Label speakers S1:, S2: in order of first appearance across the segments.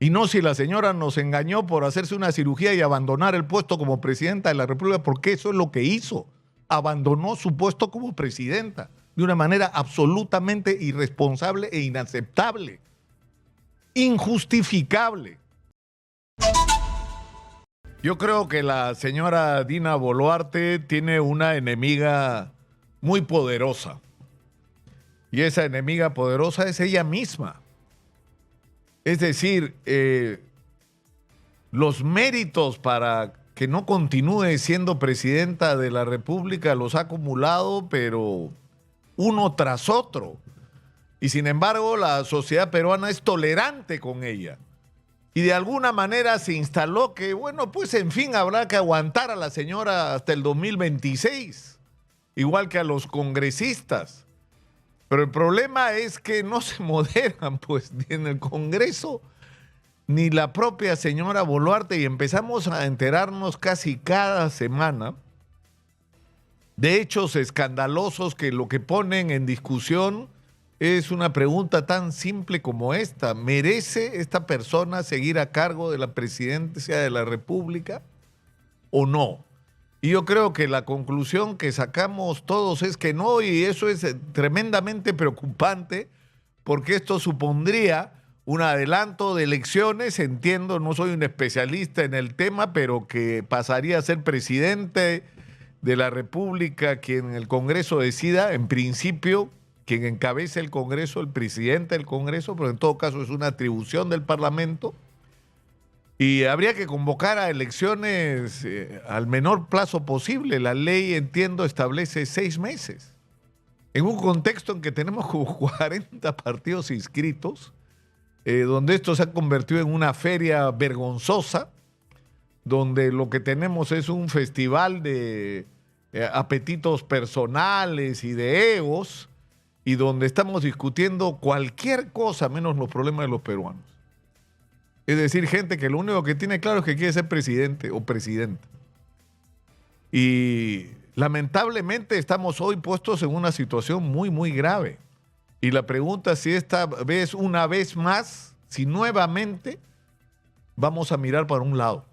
S1: Y no si la señora nos engañó por hacerse una cirugía y abandonar el puesto como presidenta de la República, porque eso es lo que hizo. Abandonó su puesto como presidenta de una manera absolutamente irresponsable e inaceptable, injustificable. Yo creo que la señora Dina Boluarte tiene una enemiga muy poderosa. Y esa enemiga poderosa es ella misma. Es decir, los méritos para que no continúe siendo presidenta de la República los ha acumulado, pero uno tras otro. Y sin embargo, la sociedad peruana es tolerante con ella. Y de alguna manera se instaló que, bueno, pues en fin, habrá que aguantar a la señora hasta el 2026, igual que a los congresistas. Pero el problema es que no se moderan, pues, ni en el Congreso, ni la propia señora Boluarte, y empezamos a enterarnos casi cada semana de hechos escandalosos que lo que ponen en discusión es una pregunta tan simple como esta: ¿merece esta persona seguir a cargo de la presidencia de la República o no? Y yo creo que la conclusión que sacamos todos es que no, y eso es tremendamente preocupante, porque esto supondría un adelanto de elecciones. Entiendo, no soy un especialista en el tema, pero que pasaría a ser presidente de la República quien el Congreso decida, en principio, quien encabece el Congreso, el presidente del Congreso, pero en todo caso es una atribución del Parlamento. Y habría que convocar a elecciones al menor plazo posible. La ley, entiendo, establece 6 meses. En un contexto en que tenemos como 40 partidos inscritos, donde esto se ha convertido en una feria vergonzosa, donde lo que tenemos es un festival de apetitos personales y de egos, y donde estamos discutiendo cualquier cosa menos los problemas de los peruanos. Es decir, gente que lo único que tiene claro es que quiere ser presidente o presidenta. Y lamentablemente estamos hoy puestos en una situación muy, muy grave. Y la pregunta es si esta vez, una vez más, si nuevamente vamos a mirar para un lado.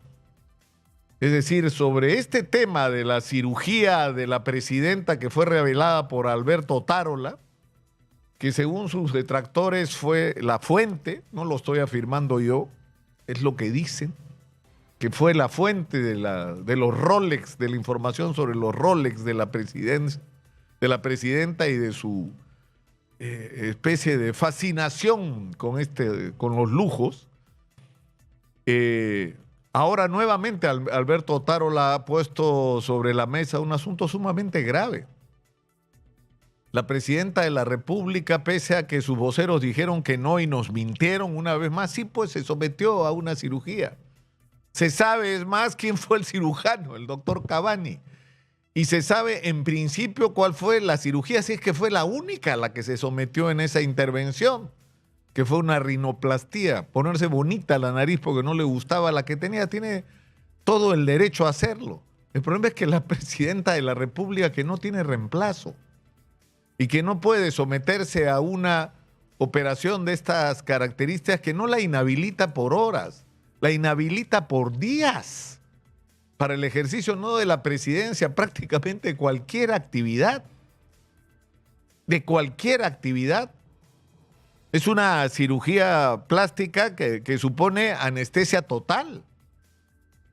S1: Es decir, sobre este tema de la cirugía de la presidenta que fue revelada por Alberto Otárola, que según sus detractores fue la fuente, no lo estoy afirmando yo, es lo que dicen, que fue la fuente de los Rolex, de la información sobre los Rolex de la presidenta y de su especie de fascinación con los lujos. Ahora nuevamente Alberto Otárola ha puesto sobre la mesa un asunto sumamente grave. La presidenta de la República, pese a que sus voceros dijeron que no y nos mintieron una vez más, sí, pues se sometió a una cirugía. Se sabe, es más, quién fue el cirujano, el doctor Cavani. Y se sabe en principio cuál fue la cirugía, si es que fue la única a la que se sometió en esa intervención, que fue una rinoplastía, ponerse bonita la nariz porque no le gustaba la que tenía. Tiene todo el derecho a hacerlo. El problema es que la presidenta de la República, que no tiene reemplazo y que no puede someterse a una operación de estas características, que no la inhabilita por horas, la inhabilita por días para el ejercicio no de la presidencia, prácticamente de cualquier actividad. De cualquier actividad. Es una cirugía plástica que supone anestesia total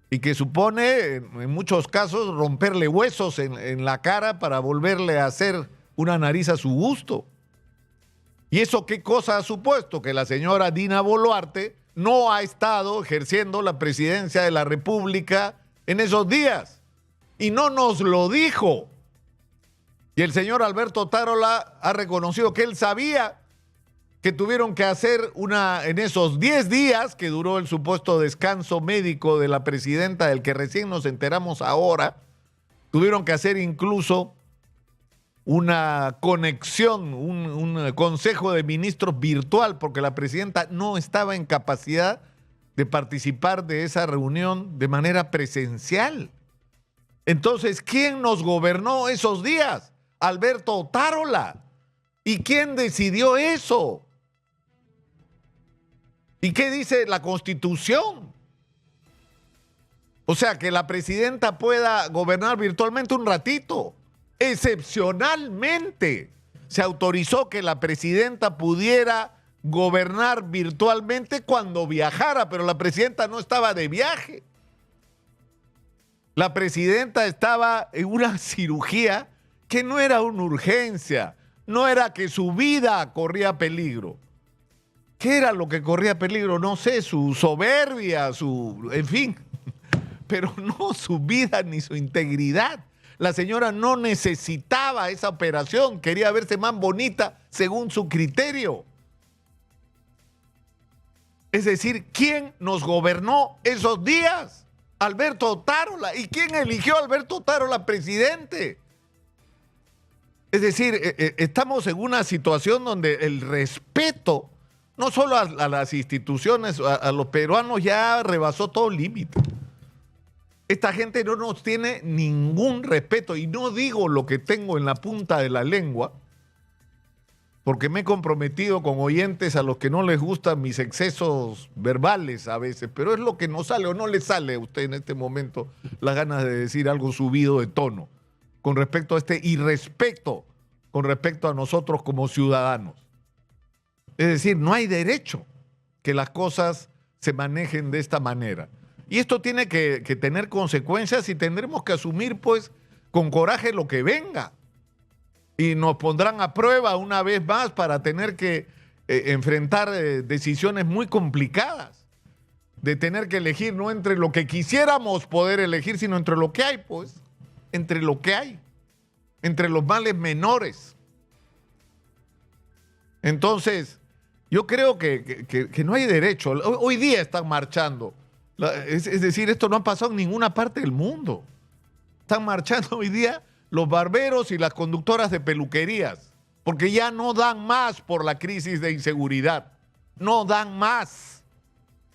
S1: y que supone, en muchos casos, romperle huesos en la cara para volverle a hacer una nariz a su gusto. ¿Y eso qué cosa ha supuesto? Que la señora Dina Boluarte no ha estado ejerciendo la presidencia de la República en esos días. Y no nos lo dijo. Y el señor Alberto Otárola ha reconocido que él sabía que tuvieron que hacer en esos 10 días que duró el supuesto descanso médico de la presidenta, del que recién nos enteramos ahora, tuvieron que hacer incluso una conexión, un consejo de ministros virtual, porque la presidenta no estaba en capacidad de participar de esa reunión de manera presencial. Entonces, ¿quién nos gobernó esos días? Alberto Otárola. ¿Y quién decidió eso? ¿Y qué dice la Constitución? O sea, que la presidenta pueda gobernar virtualmente un ratito. Excepcionalmente se autorizó que la presidenta pudiera gobernar virtualmente cuando viajara, pero la presidenta no estaba de viaje. La presidenta estaba en una cirugía que no era una urgencia, no era que su vida corría peligro. ¿Qué era lo que corría peligro? No sé, su soberbia, en fin, pero no su vida ni su integridad. La señora no necesitaba esa operación, quería verse más bonita según su criterio. Es decir, ¿quién nos gobernó esos días? Alberto Otárola. ¿Y quién eligió a Alberto Otárola presidente? Es decir, estamos en una situación donde el respeto, no solo a las instituciones, a los peruanos, ya rebasó todo límite. Esta gente no nos tiene ningún respeto, y no digo lo que tengo en la punta de la lengua, porque me he comprometido con oyentes a los que no les gustan mis excesos verbales a veces, pero es lo que no sale o no le sale a usted en este momento las ganas de decir algo subido de tono con respecto a este irrespeto con respecto a nosotros como ciudadanos. Es decir, no hay derecho que las cosas se manejen de esta manera. Y esto tiene que tener consecuencias, y tendremos que asumir, pues, con coraje lo que venga. Y nos pondrán a prueba una vez más para tener que enfrentar decisiones muy complicadas, de tener que elegir no entre lo que quisiéramos poder elegir, sino entre lo que hay, pues, entre lo que hay, entre los males menores. Entonces, yo creo que no hay derecho. Hoy día están marchando. Es decir, esto no ha pasado en ninguna parte del mundo. Están marchando hoy día los barberos y las conductoras de peluquerías, porque ya no dan más por la crisis de inseguridad. No dan más.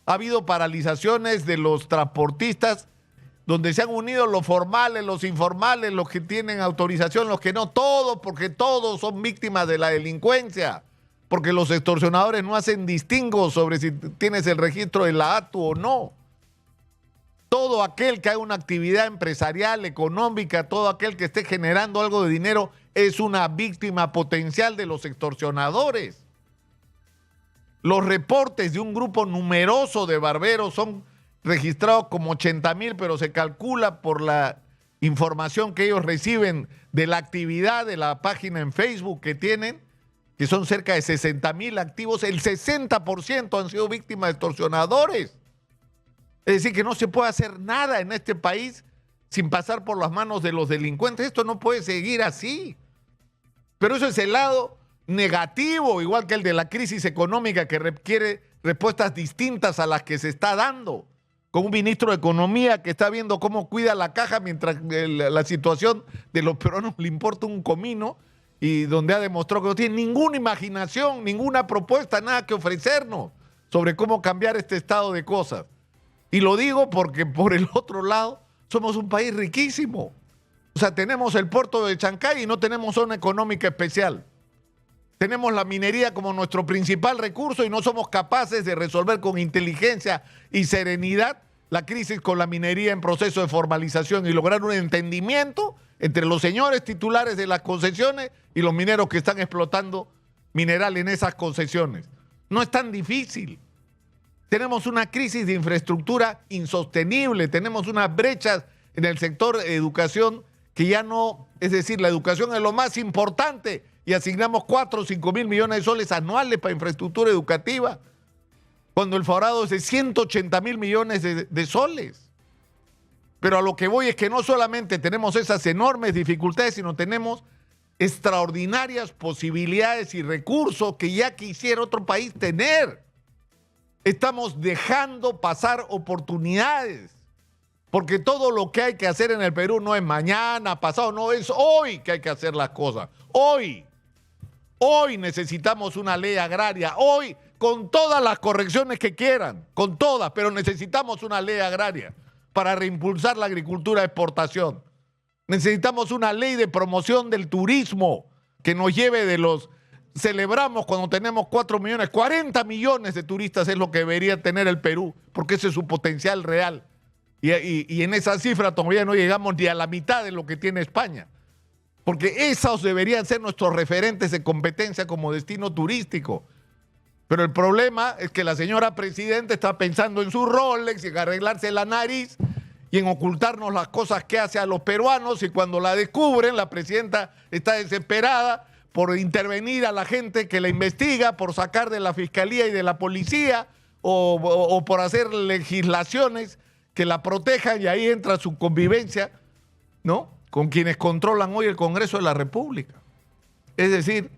S1: Ha habido paralizaciones de los transportistas, donde se han unido los formales, los informales, los que tienen autorización, los que no, todos, porque todos son víctimas de la delincuencia, porque los extorsionadores no hacen distingo sobre si tienes el registro de la ATU o no. Todo aquel que haga una actividad empresarial, económica, todo aquel que esté generando algo de dinero es una víctima potencial de los extorsionadores. Los reportes de un grupo numeroso de barberos son registrados como 80,000, pero se calcula por la información que ellos reciben de la actividad de la página en Facebook que tienen, que son cerca de 60,000 activos, el 60% han sido víctimas de extorsionadores. Es decir, que no se puede hacer nada en este país sin pasar por las manos de los delincuentes. Esto no puede seguir así. Pero eso es el lado negativo, igual que el de la crisis económica, que requiere respuestas distintas a las que se está dando, con un ministro de Economía que está viendo cómo cuida la caja mientras la situación de los peruanos le importa un comino, y donde ha demostrado que no tiene ninguna imaginación, ninguna propuesta, nada que ofrecernos sobre cómo cambiar este estado de cosas. Y lo digo porque por el otro lado somos un país riquísimo. O sea, tenemos el puerto de Chancay y no tenemos zona económica especial. Tenemos la minería como nuestro principal recurso y no somos capaces de resolver con inteligencia y serenidad la crisis con la minería en proceso de formalización y lograr un entendimiento entre los señores titulares de las concesiones y los mineros que están explotando mineral en esas concesiones. No es tan difícil. Tenemos una crisis de infraestructura insostenible, tenemos unas brechas en el sector de educación que ya no, es decir, la educación es lo más importante y asignamos 4 o 5 mil millones de soles anuales para infraestructura educativa, cuando el favorado es de 180 mil millones de soles. Pero a lo que voy es que no solamente tenemos esas enormes dificultades, sino tenemos extraordinarias posibilidades y recursos que ya quisiera otro país tener. Estamos dejando pasar oportunidades, porque todo lo que hay que hacer en el Perú no es mañana, pasado, no, es hoy que hay que hacer las cosas. Hoy necesitamos una ley agraria, hoy, con todas las correcciones que quieran, con todas, pero necesitamos una ley agraria para reimpulsar la agricultura de exportación. Necesitamos una ley de promoción del turismo que nos lleve de los celebramos cuando tenemos 4 millones, 40 millones de turistas es lo que debería tener el Perú, porque ese es su potencial real. Y en esa cifra todavía no llegamos ni a la mitad de lo que tiene España. Porque esos deberían ser nuestros referentes de competencia como destino turístico. Pero el problema es que la señora presidenta está pensando en su Rolex y en arreglarse la nariz y en ocultarnos las cosas que hace a los peruanos, y cuando la descubren, la presidenta está desesperada por intervenir a la gente que la investiga, por sacar de la fiscalía y de la policía o por hacer legislaciones que la protejan, y ahí entra su convivencia, ¿no?, con quienes controlan hoy el Congreso de la República. Es decir,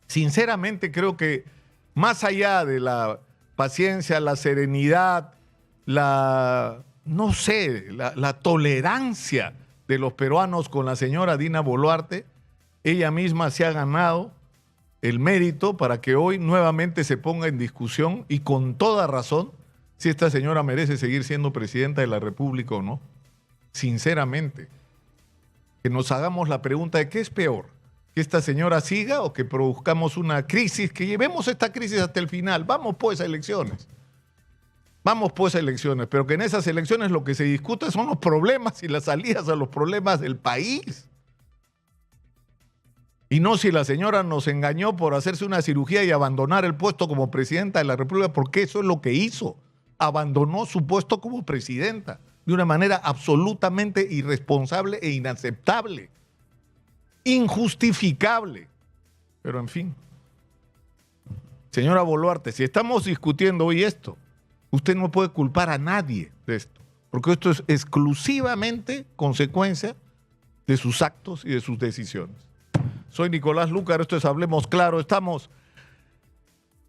S1: sinceramente creo que más allá de la paciencia, la serenidad, la tolerancia de los peruanos con la señora Dina Boluarte, ella misma se ha ganado el mérito para que hoy nuevamente se ponga en discusión, y con toda razón, si esta señora merece seguir siendo presidenta de la República o no. Sinceramente, que nos hagamos la pregunta de qué es peor, que esta señora siga o que produzcamos una crisis, que llevemos esta crisis hasta el final. Vamos pues a elecciones. Vamos pues a elecciones, pero que en esas elecciones lo que se discuta son los problemas y las salidas a los problemas del país. Y no si la señora nos engañó por hacerse una cirugía y abandonar el puesto como presidenta de la República, porque eso es lo que hizo. Abandonó su puesto como presidenta de una manera absolutamente irresponsable e inaceptable, injustificable. Pero en fin, señora Boluarte, si estamos discutiendo hoy esto, usted no puede culpar a nadie de esto, porque esto es exclusivamente consecuencia de sus actos y de sus decisiones. Soy Nicolás Lúcar, esto es Hablemos Claro, estamos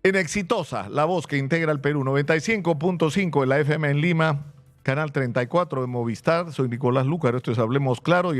S1: en Exitosa, la voz que integra el Perú, 95.5 de la FM en Lima, canal 34 de Movistar. Soy Nicolás Lúcar, esto es Hablemos Claro y